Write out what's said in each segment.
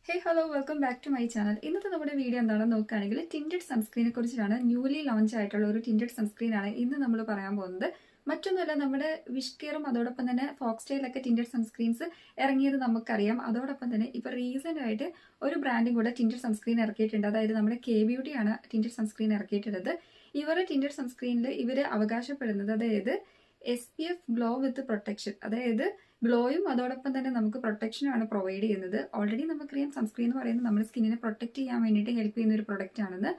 Hello welcome back to my channel. ഇന്നത്തെ നമ്മുടെ video എന്താണെന്ന് നോക്കുകയാണെങ്കിൽ ടിൻറ്റഡ് സൺസ്ക്രീനെ കുറിച്ചാണ്. ന്യൂലി ലോഞ്ച് ആയിട്ടുള്ള ഒരു ടിൻറ്റഡ് സൺസ്ക്രീൻ ആണ് ഇന്ന് നമ്മൾ പറയാൻ പോകുന്നത്. മറ്റൊന്നുമല്ല, നമ്മുടെ വിഷ് കെയറും അതോടൊപ്പം തന്നെ ഫോക്സ്റ്റൈലൊക്കെ ടിൻറ്റഡ് സൺസ്ക്രീൻസ് ഇറങ്ങിയത് നമുക്കറിയാം. അതോടൊപ്പം തന്നെ ഇപ്പോൾ റീസെൻ്റ് ആയിട്ട് ഒരു ബ്രാൻഡും കൂടെ ടിൻറ്റഡ് സൺസ്ക്രീൻ ഇറക്കിയിട്ടുണ്ട്. അതായത് നമ്മുടെ കെ ബ്യൂട്ടിയാണ് ടിൻറ്റഡ് സൺസ്ക്രീൻ ഇറക്കിയിട്ടുള്ളത്. ഇവർ ടിൻറ്റഡ് സൺസ്ക്രീനിൽ ഇവർ അവകാശപ്പെടുന്നത് അതായത് SPF ഗ്ലോ വിത്ത് പ്രൊട്ടക്ഷൻ, അതായത് ഗ്ലോയും അതോടൊപ്പം തന്നെ നമുക്ക് പ്രൊട്ടക്ഷനുമാണ് പ്രൊവൈഡ് ചെയ്യുന്നത്. ഓൾറെഡി നമുക്കറിയാം സൺസ്ക്രീൻ എന്ന് പറയുന്നത് നമ്മുടെ സ്കിന്നിനെ പ്രൊട്ടക്ട് ചെയ്യാൻ വേണ്ടിയിട്ട് ഹെൽപ്പ് ചെയ്യുന്ന ഒരു പ്രൊഡക്റ്റ് ആണെന്ന്.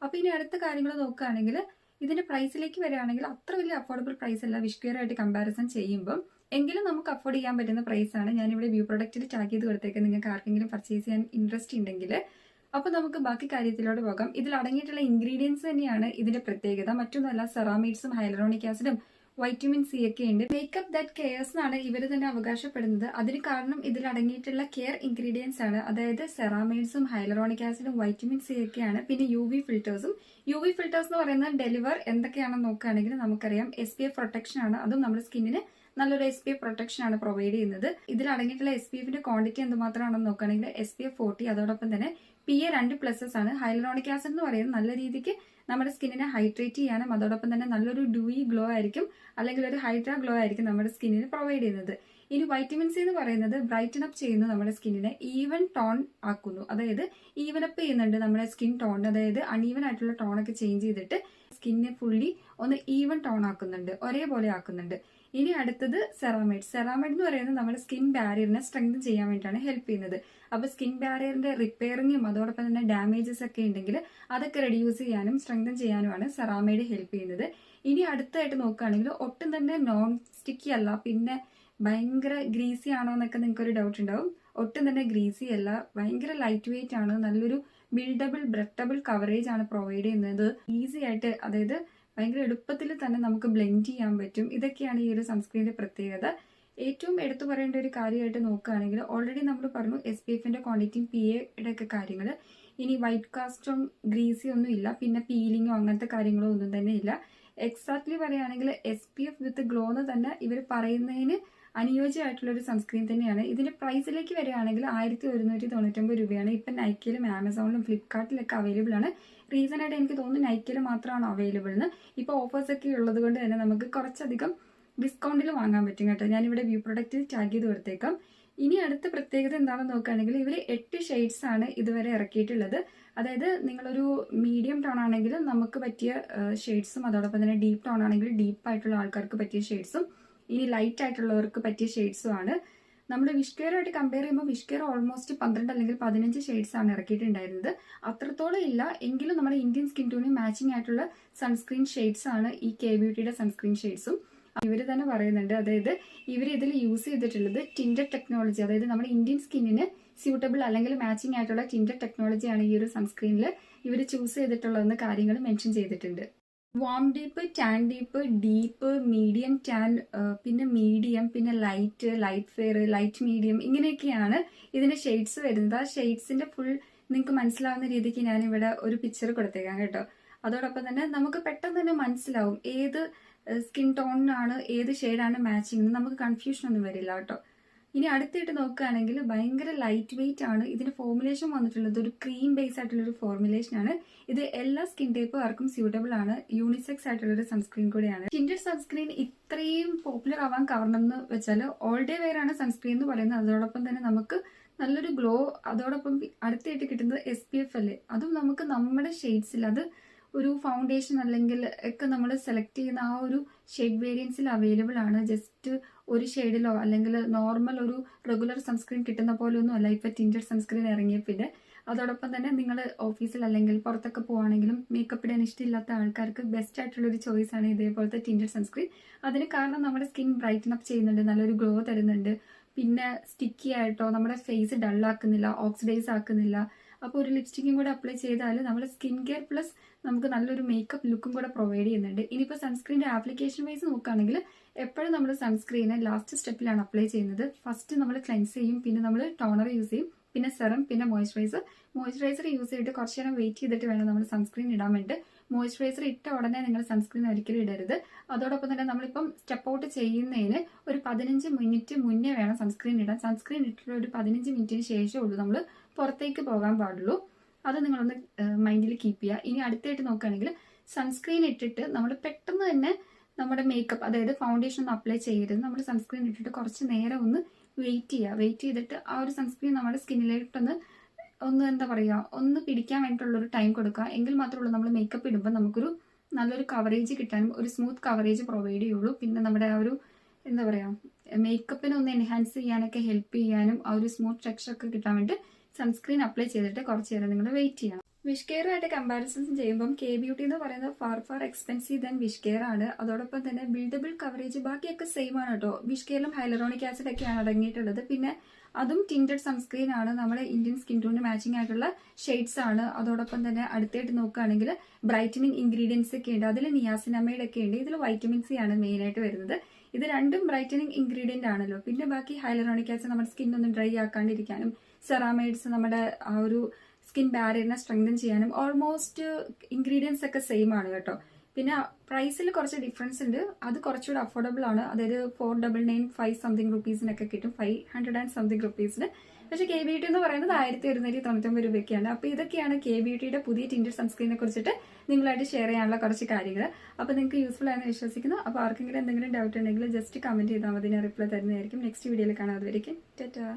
അപ്പോൾ ഇനി അടുത്ത കാര്യങ്ങൾ നോക്കുകയാണെങ്കിൽ ഇതിന്റെ പ്രൈസിലേക്ക് വരികയാണെങ്കിൽ അത്ര വലിയ അഫോർഡബിൾ പ്രൈസ് അല്ല വിഷ് കെയർ ആയിട്ട് കമ്പാരിസൺ ചെയ്യുമ്പോൾ. എങ്കിലും നമുക്ക് അഫോർഡ് ചെയ്യാൻ പറ്റുന്ന പ്രൈസാണ്. ഞാനിവിടെ വ്യൂ പ്രൊഡക്റ്റിൽ ടാഗ് ചെയ്ത് കൊടുത്തേക്ക് നിങ്ങൾക്ക് ആർക്കെങ്കിലും പർച്ചേസ് ചെയ്യാൻ ഇൻട്രസ്റ്റ് ഉണ്ടെങ്കിൽ. അപ്പോൾ നമുക്ക് ബാക്കി കാര്യത്തിലോട്ട് പോകാം. ഇതിൽ അടങ്ങിയിട്ടുള്ള ഇൻഗ്രീഡിയൻസ് തന്നെയാണ് ഇതിന്റെ പ്രത്യേകത. മറ്റൊന്നുമല്ല, സെറാമൈഡ്സും ഹൈലറോണിക് ആസിഡും വൈറ്റമിൻ സി ഒക്കെ ഉണ്ട്. മേക്കപ്പ് ദാറ്റ് കെയർസ് എന്നാണ് ഇവർ തന്നെ അവകാശപ്പെടുന്നത്. അതിന് കാരണം ഇതിൽ അടങ്ങിയിട്ടുള്ള കെയർ ഇൻഗ്രീഡിയൻസ് ആണ്. അതായത് സെറാമൈഡ്സും ഹൈലറോണിക് ആസിഡും വൈറ്റമിൻ സി ഒക്കെയാണ്. പിന്നെ UV ഫിൽറ്റേഴ്സും. UV ഫിൽറ്റേഴ്സ് എന്ന് പറയുന്നത് ഡെലിവർ എന്തൊക്കെയാണെന്ന് നോക്കുകയാണെങ്കിൽ നമുക്കറിയാം SPF പ്രൊട്ടക്ഷൻ ആണ്. അതും നമ്മുടെ സ്കിന്നിന് നല്ലൊരു SPF പ്രൊട്ടക്ഷൻ ആണ് പ്രൊവൈഡ് ചെയ്യുന്നത്. ഇതിൽ അടങ്ങിയിട്ടുള്ള SPFന്റെ ക്വാണ്ടിറ്റി എന്തുമാത്രമാണെന്ന് നോക്കുകയാണെങ്കിൽ SPF 40, അതോടൊപ്പം തന്നെ PA 2+ ആണ്. ഹൈലറോണിക് ആസിഡ് എന്ന് പറയുന്നത് നല്ല രീതിക്ക് നമ്മുടെ സ്കിന്നിനെ ഹൈഡ്രേറ്റ് ചെയ്യാനും അതോടൊപ്പം തന്നെ നല്ലൊരു ഡ്യൂയി ഗ്ലോ ആയിരിക്കും, അല്ലെങ്കിൽ ഒരു ഹൈഡ്രാ ഗ്ലോ ആയിരിക്കും നമ്മുടെ സ്കിന്നിന് പ്രൊവൈഡ് ചെയ്യുന്നത്. ഇനി വൈറ്റമിൻ സി എന്ന് പറയുന്നത് ബ്രൈറ്റൻ അപ്പ് ചെയ്യുന്നു, നമ്മുടെ സ്കിന്നിനെ ഈവൻ ടോൺ ആക്കുന്നു. അതായത് ഈവൻ അപ്പ് ചെയ്യുന്നുണ്ട് നമ്മുടെ സ്കിൻ ടോൺ. അതായത് അൺഈവൻ ആയിട്ടുള്ള ടോണൊക്കെ ചേഞ്ച് ചെയ്തിട്ട് സ്കിന്നിനെ ഫുള്ളി ഒന്ന് ഈവൻ ടോൺ ആക്കുന്നുണ്ട്, ഒരേപോലെ ആക്കുന്നുണ്ട്. ഇനി അടുത്തത് സെറാമൈഡ്. സെറാമൈഡ് എന്ന് പറയുന്നത് നമ്മുടെ സ്കിൻ ബാരിയറിനെ സ്ട്രെങ്തൻ ചെയ്യാൻ വേണ്ടിയിട്ടാണ് ഹെൽപ്പ് ചെയ്യുന്നത്. അപ്പൊ സ്കിൻ ബാരിയറിന്റെ റിപ്പയറിങ്ങും അതോടൊപ്പം തന്നെ ഡാമേജസ് ഒക്കെ ഉണ്ടെങ്കിൽ അതൊക്കെ റെഡ്യൂസ് ചെയ്യാനും സ്ട്രെങ്തൻ ചെയ്യാനുമാണ് സെറാമൈഡ് ഹെൽപ്പ് ചെയ്യുന്നത്. ഇനി അടുത്തായിട്ട് നോക്കുകയാണെങ്കിൽ ഒട്ടും തന്നെ നോൺ സ്റ്റിക്കി അല്ല, പിന്നെ ഭയങ്കര ഗ്രീസി ആണോ എന്നൊക്കെ നിങ്ങൾക്ക് ഒരു ഡൗട്ട് ഉണ്ടാവും. ഒട്ടും തന്നെ ഗ്രീസി അല്ല, ഭയങ്കര ലൈറ്റ് വെയിറ്റ് ആണ്, നല്ലൊരു ബിൽഡബിൾ ബ്രെത്തബിൾ കവറേജ് ആണ് പ്രൊവൈഡ് ചെയ്യുന്നത്. ഈസി ആയിട്ട്, അതായത് ഭയങ്കര എളുപ്പത്തിൽ തന്നെ നമുക്ക് ബ്ലെൻഡ് ചെയ്യാൻ പറ്റും. ഇതൊക്കെയാണ് ഈ ഒരു സൺസ്ക്രീനിന്റെ പ്രത്യേകത. ഏറ്റവും എടുത്തു പറയേണ്ട ഒരു കാര്യമായിട്ട് നോക്കുകയാണെങ്കിൽ ഓൾറെഡി നമ്മൾ പറഞ്ഞു SPFന്റെ ക്വാണ്ടിറ്റിയും PA യുടെ ഒക്കെ കാര്യങ്ങൾ. ഇനി വൈറ്റ് കാസ്റ്റും ഗ്രീസി ഒന്നും ഇല്ല, പിന്നെ പീലിങ്ങോ അങ്ങനത്തെ കാര്യങ്ങളോ ഒന്നും തന്നെ ഇല്ല. എക്സാക്ട്ലി പറയുകയാണെങ്കിൽ SPF വിത്ത് ഗ്ലോ എന്ന് തന്നെ ഇവർ പറയുന്നതിന് അനുയോജ്യമായിട്ടുള്ള ഒരു സൺസ്ക്രീൻ തന്നെയാണ്. ഇതിന്റെ പ്രൈസിലേക്ക് വരികയാണെങ്കിൽ 1199 രൂപയാണ്. ഇപ്പം നൈക്കയിലും ആമസോണിലും ഫ്ലിപ്കാർട്ടിലൊക്കെ അവൈലബിൾ ആണ്. റീസൺ ആയിട്ട് എനിക്ക് തോന്നുന്നു നൈക്കയിൽ മാത്രമാണ് അവൈലബിൾ എന്ന്. ഇപ്പോൾ ഓഫേഴ്സ് ഒക്കെ ഉള്ളത് കൊണ്ട് തന്നെ നമുക്ക് കുറച്ചധികം ഡിസ്കൗണ്ടിൽ വാങ്ങാൻ പറ്റും കേട്ടോ. ഞാനിവിടെ വ്യൂ പ്രൊഡക്റ്റിൽ ടാഗ് ചെയ്ത് കൊടുത്തേക്കാം. ഇനി അടുത്ത പ്രത്യേകത എന്താണെന്ന് നോക്കുകയാണെങ്കിൽ ഇവർ 8 ഷെയ്ഡ്സ് ആണ് ഇതുവരെ ഇറക്കിയിട്ടുള്ളത്. അതായത് നിങ്ങളൊരു മീഡിയം ടോൺ ആണെങ്കിൽ നമുക്ക് പറ്റിയ ഷെയ്ഡ്സും അതോടൊപ്പം തന്നെ ഡീപ്പ് ടോൺ ആണെങ്കിൽ ഡീപ്പ് ആയിട്ടുള്ള ആൾക്കാർക്ക് പറ്റിയ ഷെയ്ഡ്സും ഇനി ലൈറ്റ് ആയിട്ടുള്ളവർക്ക് പറ്റിയ ഷെയ്ഡ്സും ആണ്. നമ്മുടെ വിഷ് കെയർ ആയിട്ട് കമ്പയർ ചെയ്യുമ്പോൾ വിഷ് കെയർ ഓൾമോസ്റ്റ് 12 അല്ലെങ്കിൽ 15 ഷെയ്ഡ്സ് ആണ് ഇറക്കിയിട്ടുണ്ടായിരുന്നത്. അത്രത്തോളം ഇല്ല, എങ്കിലും നമ്മുടെ ഇന്ത്യൻ സ്കിൻ ടോണിന് മാച്ചിങ് ആയിട്ടുള്ള സൺസ്ക്രീൻ ഷെയ്ഡ്സ് ആണ് ഈ കെ ബ്യൂട്ടിയുടെ സൺസ്ക്രീൻ ഷെയ്ഡ്സും. ഇവർ തന്നെ പറയുന്നുണ്ട്, അതായത് ഇവർ ഇതിൽ യൂസ് ചെയ്തിട്ടുള്ളത് ടിൻറ്റഡ് ടെക്നോളജി, അതായത് നമ്മുടെ ഇന്ത്യൻ സ്കിന്നിന് സ്യൂട്ടബിൾ അല്ലെങ്കിൽ മാച്ചിങ് ആയിട്ടുള്ള ടിൻറ്റഡ് ടെക്നോളജിയാണ് ഈ ഒരു സൺസ്ക്രീനിൽ ഇവർ ചൂസ് ചെയ്തിട്ടുള്ളതെന്ന് കാര്യങ്ങൾ മെൻഷൻ ചെയ്തിട്ടുണ്ട്. Warm deep, tan deep, deep, medium tan, പിന്നെ മീഡിയം, പിന്നെ ലൈറ്റ് ഫെയർ, ലൈറ്റ് മീഡിയം, ഇങ്ങനെയൊക്കെയാണ് ഇതിന്റെ ഷെയ്ഡ്സ് വരുന്നത്. ആ ഷെയ്ഡ്സിന്റെ ഫുൾ നിങ്ങൾക്ക് മനസ്സിലാവുന്ന രീതിക്ക് ഞാനിവിടെ ഒരു പിക്ചർ കൊടുത്തേക്കാം കേട്ടോ. അതോടൊപ്പം തന്നെ നമുക്ക് പെട്ടെന്ന് തന്നെ മനസ്സിലാവും ഏത് സ്കിൻ ടോണിനാണ് ഏത് ഷെയ്ഡാണ് മാച്ചിങ് എന്ന്. നമുക്ക് കൺഫ്യൂഷൻ ഒന്നും വരില്ല കേട്ടോ. ഇനി അടുത്തായിട്ട് നോക്കുകയാണെങ്കിൽ ഭയങ്കര ലൈറ്റ് വെയിറ്റ് ആണ്. ഇതിന്റെ ഫോർമുലേഷൻ വന്നിട്ടുള്ളത് ഒരു ക്രീം ബേസ് ആയിട്ടുള്ള ഒരു ഫോർമുലേഷൻ ആണ്. ഇത് എല്ലാ സ്കിൻ ടൈപ്പുകാർക്കും സ്യൂട്ടബിൾ ആണ്. യൂണിസെക്സ് ആയിട്ടുള്ള ഒരു സൺസ്ക്രീൻ കൂടെയാണ്. ടിൻറ്റഡ് സൺസ്ക്രീൻ ഇത്രയും പോപ്പുലർ ആവാൻ കാരണം എന്ന് വെച്ചാൽ ഓൾ ഡേ വെയർ ആണ് സൺസ്ക്രീൻ എന്ന് പറയുന്നത്. അതോടൊപ്പം തന്നെ നമുക്ക് നല്ലൊരു ഗ്ലോ, അതോടൊപ്പം അടുത്തായിട്ട് കിട്ടുന്നത് SPF അല്ലേ, അതും നമുക്ക് നമ്മുടെ ഷെയ്ഡ്സിൽ, അത് ഒരു ഫൗണ്ടേഷൻ അല്ലെങ്കിൽ ഒക്കെ നമ്മൾ സെലക്ട് ചെയ്യുന്ന ആ ഒരു ഷെയ്ഡ് വേരിയൻസിൽ അവൈലബിൾ ആണ്. ജസ്റ്റ് ഒരു ഷെയ്ഡിലോ അല്ലെങ്കിൽ നോർമൽ ഒരു റെഗുലർ സൺസ്ക്രീൻ കിട്ടുന്ന പോലെ ഒന്നും അല്ല ഇപ്പൊ ടിൻറ്റഡ് സൺസ്ക്രീൻ ഇറങ്ങിയ പിന്നെ. അതോടൊപ്പം തന്നെ നിങ്ങൾ ഓഫീസിൽ അല്ലെങ്കിൽ പുറത്തൊക്കെ പോവാണെങ്കിലും മേക്കപ്പ് ഇടാൻ ഇഷ്ടമില്ലാത്ത ആൾക്കാർക്ക് ബെസ്റ്റ് ആയിട്ടുള്ള ഒരു ചോയ്സ് ആണ് ഇതേപോലത്തെ ടിൻറ്റഡ് സൺസ്ക്രീൻ. അതിന് കാരണം നമ്മുടെ സ്കിൻ ബ്രൈറ്റൻ അപ്പ് ചെയ്യുന്നുണ്ട്, നല്ലൊരു ഗ്ലോ തരുന്നുണ്ട്, പിന്നെ സ്റ്റിക്കി ആയിട്ടോ നമ്മുടെ ഫേസ് ഡള്ളാക്കുന്നില്ല, ഓക്സിഡൈസ് ആക്കുന്നില്ല. അപ്പോൾ ഒരു ലിപ്സ്റ്റിക്കും കൂടെ അപ്ലൈ ചെയ്താൽ നമ്മുടെ സ്കിൻ കെയർ പ്ലസ് നമുക്ക് നല്ലൊരു മേക്കപ്പ് ലുക്കും കൂടെ പ്രൊവൈഡ് ചെയ്യുന്നുണ്ട്. ഇനിയിപ്പോൾ സൺസ്ക്രീൻ്റെ ആപ്ലിക്കേഷൻ വൈസ് നോക്കുകയാണെങ്കിൽ എപ്പോഴും നമ്മൾ സൺസ്ക്രീനെ ലാസ്റ്റ് സ്റ്റെപ്പിലാണ് അപ്ലൈ ചെയ്യുന്നത്. ഫസ്റ്റ് നമ്മൾ ക്ലെൻസ് ചെയ്യും, പിന്നെ നമ്മൾ ടോണർ യൂസ് ചെയ്യും, പിന്നെ സെറം, പിന്നെ മോയ്സ്ചറൈസർ യൂസ് ചെയ്തിട്ട് കുറച്ച് നേരം വെയിറ്റ് ചെയ്തിട്ട് വേണം നമ്മൾ സൺസ്ക്രീൻ ഇടാൻ വേണ്ടി. മോയ്സ്ചറൈസർ ഇട്ട ഉടനെ നിങ്ങൾ സൺസ്ക്രീൻ ഒരിക്കലും ഇടരുത്. അതോടൊപ്പം തന്നെ നമ്മളിപ്പം സ്റ്റെപ്പ് ഔട്ട് ചെയ്യുന്നതിന് ഒരു 15 മിനിറ്റ് മുന്നേ വേണം സൺസ്ക്രീൻ ഇടാൻ. സൺസ്ക്രീൻ ഇട്ടിട്ട് ഒരു 15 മിനിറ്റിന് ശേഷമേ ഉള്ളൂ നമ്മൾ പുറത്തേക്ക് പോകാൻ പാടുള്ളൂ. അത് നിങ്ങളൊന്ന് മൈൻഡിൽ കീപ്പ് ചെയ്യുക. ഇനി അടുത്തായിട്ട് നോക്കുകയാണെങ്കിൽ സൺസ്ക്രീൻ ഇട്ടിട്ട് നമ്മൾ പെട്ടെന്ന് തന്നെ നമ്മുടെ മേക്കപ്പ്, അതായത് ഫൗണ്ടേഷൻ ഒന്നും അപ്ലൈ ചെയ്യരുത്. നമ്മൾ സൺസ്ക്രീൻ ഇട്ടിട്ട് കുറച്ച് നേരം ഒന്ന് വെയിറ്റ് ചെയ്തിട്ട് ആ ഒരു സൺസ്ക്രീൻ നമ്മുടെ സ്കിന്നിലോട്ടൊന്ന് എന്താ പറയുക, ഒന്ന് പിടിക്കാൻ വേണ്ടിയിട്ടുള്ളൊരു ടൈം കൊടുക്കുക. എങ്കിൽ മാത്രമേ ഉള്ളൂ നമ്മൾ മേക്കപ്പ് ഇടുമ്പോൾ നമുക്കൊരു നല്ലൊരു കവറേജ് കിട്ടാനും ഒരു സ്മൂത്ത് കവറേജ് പ്രൊവൈഡ് ചെയ്യുള്ളൂ. പിന്നെ നമ്മുടെ ആ ഒരു എന്താ പറയുക, മേക്കപ്പിനെ ഒന്ന് എൻഹാൻസ് ചെയ്യാനൊക്കെ ഹെൽപ്പ് ചെയ്യാനും ആ ഒരു സ്മൂത്ത് ടെക്സ്ചർ ഒക്കെ കിട്ടാൻ വേണ്ടി സൺസ്ക്രീൻ അപ്ലൈ ചെയ്തിട്ട് കുറച്ച് നേരം നിങ്ങൾ വെയിറ്റ് ചെയ്യണം. വിഷ് കെയറുമായിട്ട് കമ്പാരിസൺസ് ചെയ്യുമ്പോൾ കെ ബ്യൂട്ടി എന്ന് പറയുന്നത് far expensive than wish care ആണ്. അതോടൊപ്പം തന്നെ ബിൽഡബിൾ കവറേജ് ബാക്കിയൊക്കെ സെയിം ആണ് കേട്ടോ. വിഷ് കെയറിലും ഹൈലറോണിക് ആസിഡ് ഒക്കെയാണ് അടങ്ങിയിട്ടുള്ളത്. പിന്നെ അതും ടിൻറ്റഡ് സൺസ്ക്രീൻ ആണ്, നമ്മുടെ ഇന്ത്യൻ സ്കിൻ ടോണിന് മാച്ചിങ് ആയിട്ടുള്ള ഷെയ്ഡ്സ് ആണ്. അതോടൊപ്പം തന്നെ അടുത്തായിട്ട് നോക്കുകയാണെങ്കിൽ ബ്രൈറ്റനിങ് ഇൻഗ്രീഡിയൻസ് ഒക്കെ ഉണ്ട്. അതിൽ നിയാസിനമൈഡ് ഒക്കെ ഉണ്ട്. ഇതിൽ വൈറ്റമിൻ സി ആണ് മെയിൻ ആയിട്ട് വരുന്നത്. ഇത് രണ്ടും ബ്രൈറ്റനിങ് ഇൻഗ്രീഡിയന്റ് ആണല്ലോ. പിന്നെ ബാക്കി ഹൈലറോണിക് ആസിഡ് നമ്മുടെ സ്കിൻ ഒന്നും ഡ്രൈ ആക്കാണ്ടിരിക്കാനും, സെറാമൈഡ്സ് നമ്മുടെ ആ ഒരു സ്കിൻ ബാരിയറിനെ സ്ട്രെങ്തൻ ചെയ്യാനും ഓൾമോസ്റ്റ് ഇൻഗ്രീഡിയൻസ് ഒക്കെ സെയിം ആണ് കേട്ടോ. പിന്നെ പ്രൈസിൽ കുറച്ച് ഡിഫറൻസ് ഉണ്ട്. അത് കുറച്ചുകൂടി അഫോർഡബിൾ ആണ്. അതായത് 499 സംതിങ് റുപ്പീസിനൊക്കെ കിട്ടും, 500 സംതിങ് റുപ്പീസിന്. പക്ഷേ കെ ബ്യൂട്ടി എന്ന് പറയുന്നത് 1199 രൂപയ്ക്കാണ്. അപ്പോൾ ഇതൊക്കെയാണ് കെ ബ്യൂട്ടിയുടെ പുതിയ ടിൻറ്റഡ് സൺസ്ക്രീനെ കുറിച്ചിട്ട് നിങ്ങളായിട്ട് ഷെയർ ചെയ്യാനുള്ള കുറച്ച് കാര്യങ്ങൾ. അപ്പോൾ നിങ്ങൾക്ക് യൂസ്ഫുൾ ആയെന്ന് വിശ്വസിക്കുന്നു. അപ്പോൾ ആർക്കെങ്കിലും എന്തെങ്കിലും ഡൗട്ട് ഉണ്ടെങ്കിൽ ജസ്റ്റ് കമന്റ് ചെയ്താൽ മതി, ഞാൻ റിപ്ലൈ തരുന്നതായിരിക്കും. നെക്സ്റ്റ് വീഡിയോയിൽ കാണാതെ വരയ്ക്കും. ടാറ്റാ.